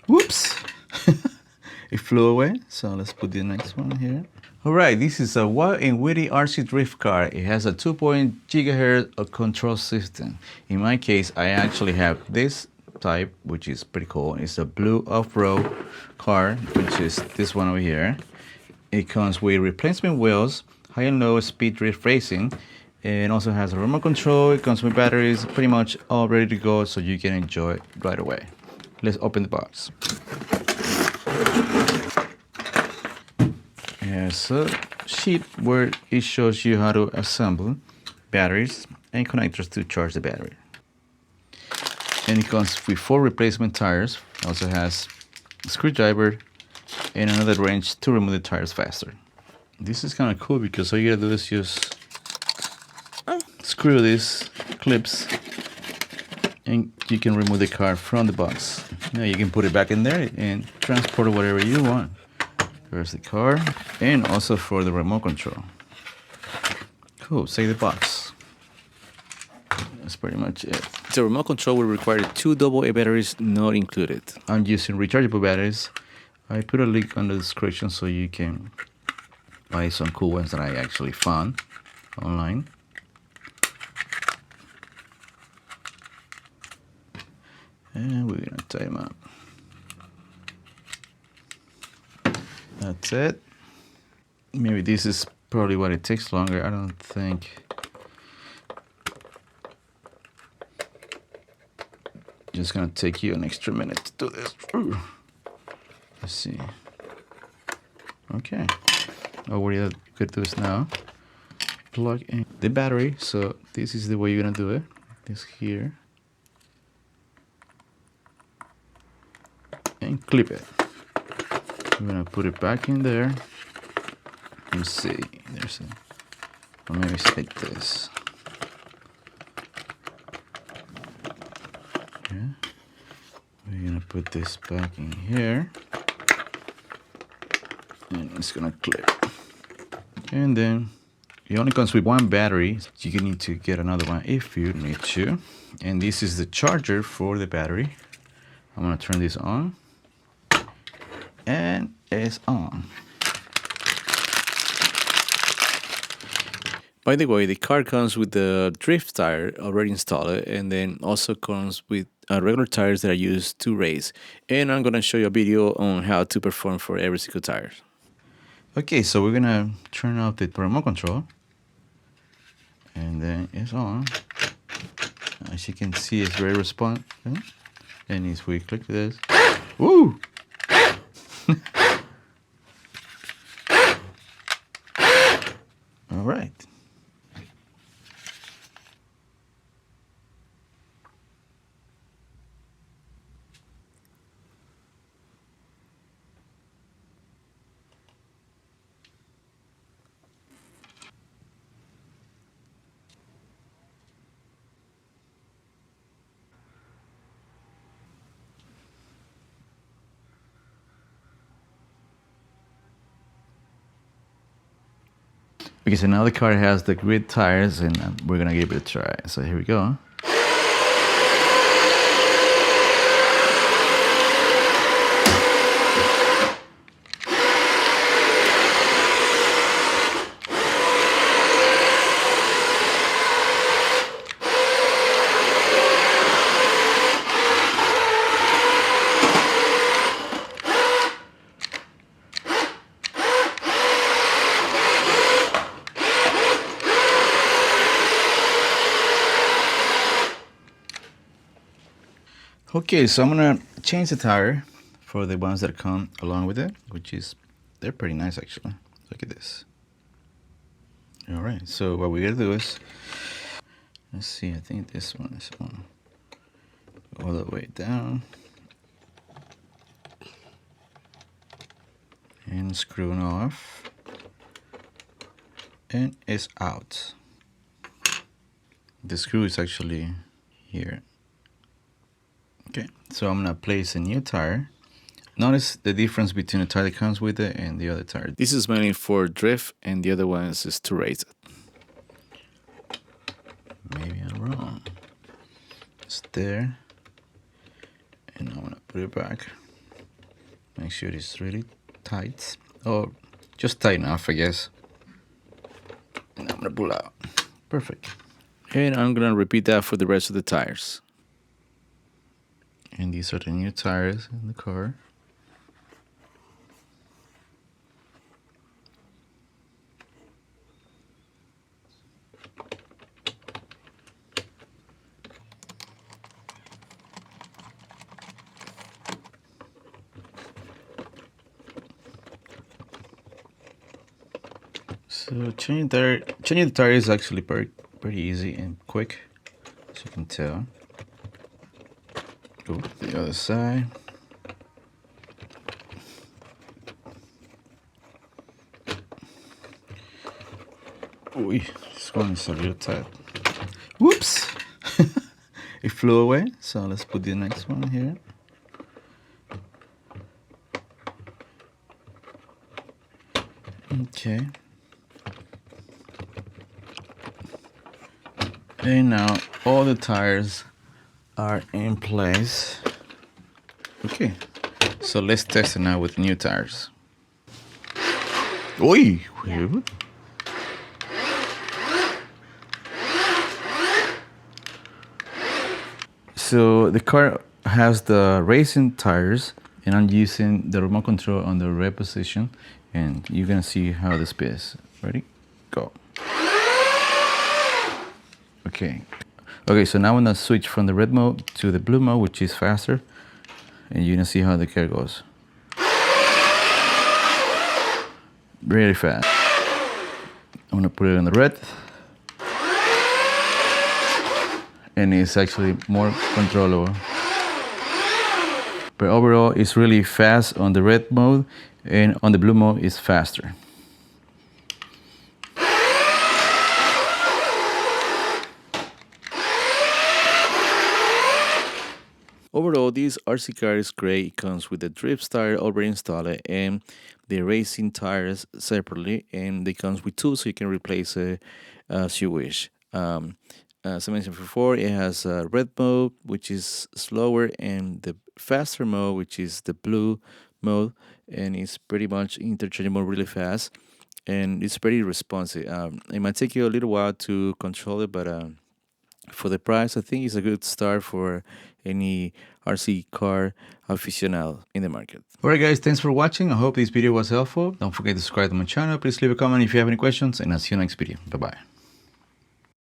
Whoops! It flew away. So let's put the next one here. Alright, this is a wild and witty RC drift car. It has a 2.0 GHz control system. In my case, I actually have this type, which is pretty cool. It's a blue off-road car, which is this one over here. It comes with replacement wheels, high and low speed drift racing, and also has a remote control. It comes with batteries, pretty much all ready to go, so you can enjoy it right away. Let's open the box. There's a sheet where it shows you how to assemble batteries and connectors to charge the battery. And it comes with 4 replacement tires. It also has a screwdriver and another wrench to remove the tires faster. This is kind of cool because all you gotta do is just screw these clips and you can remove the car from the box. Now you can put it back in there and transport whatever you want. There's the car, and also for the remote control. Cool, save the box. That's pretty much it. The remote control will require 2 AA batteries not included. I'm using rechargeable batteries. I put a link on the description so you can buy some cool ones that I actually found online. And we're gonna tie them up. That's it. Maybe this is probably what it takes longer. I don't think. Just gonna take you an extra minute to do this. Ooh. Let's see. Okay. Oh, what you could do is now plug in the battery. So this is the way you're gonna do it. This here. And clip it. I'm gonna put it back in there. Let's see. There's a. Or maybe it's like this. Yeah. We're gonna put this back in here. And it's gonna clip. And then it only comes with 1 battery. You can need to get another one if you need to. And this is the charger for the battery. I'm gonna turn this on. And it's on. By the way, the car comes with the drift tire already installed, and then also comes with regular tires that are used to race. And I'm gonna show you a video on how to perform for every single tire. Okay, so we're gonna turn off the remote control, and then it's on. As you can see, it's very responsive. And if we click this, woo! All right. Okay, so now the car has the grid tires, and we're gonna give it a try. So here we go. Okay, so I'm gonna change the tire for the ones that come along with it, which is, they're pretty nice actually. Look at this. All right, so what we're gonna do is, let's see, I think this one is on all the way down. And screwing off. And it's out. The screw is actually here. Okay, so I'm gonna place a new tire. Notice the difference between the tire that comes with it and the other tire. This is mainly for drift, and the other one is to race it. Maybe I'm wrong. It's there, and I'm gonna put it back. Make sure it's really tight, or just tight enough, I guess. And I'm gonna pull out. Perfect. And I'm gonna repeat that for the rest of the tires. And these are the new tires in the car. So changing the tire is actually pretty easy and quick, as you can tell. Go to the other side. Ooh, this one is a little tight. Whoops! It flew away, so let's put the next one here. Okay. And now all the tires are in place. Okay, so let's test it now with new tires. Oi! Yeah. So the car has the racing tires, and I'm using the remote control on the red position, and you're gonna see how the speed is. Ready? Go. Okay. Okay, so now I'm gonna switch from the red mode to the blue mode, which is faster, and you're gonna see how the car goes. Really fast. I'm gonna put it in the red, and it's actually more controllable. But overall, it's really fast on the red mode, and on the blue mode, it's faster. Overall, this RCCAR is great. It comes with the drift tire already installed and the racing tires separately, and they comes with tools so you can replace it as you wish. As I mentioned before, it has a red mode, which is slower, and the faster mode, which is the blue mode, and it's pretty much interchangeable really fast, and it's pretty responsive. It might take you a little while to control it, but for the price, I think it's a good start for any RC car aficionado in the market. Alright guys, thanks for watching. I hope this video was helpful. Don't forget to subscribe to my channel. Please leave a comment if you have any questions, and I'll see you next video. Bye bye.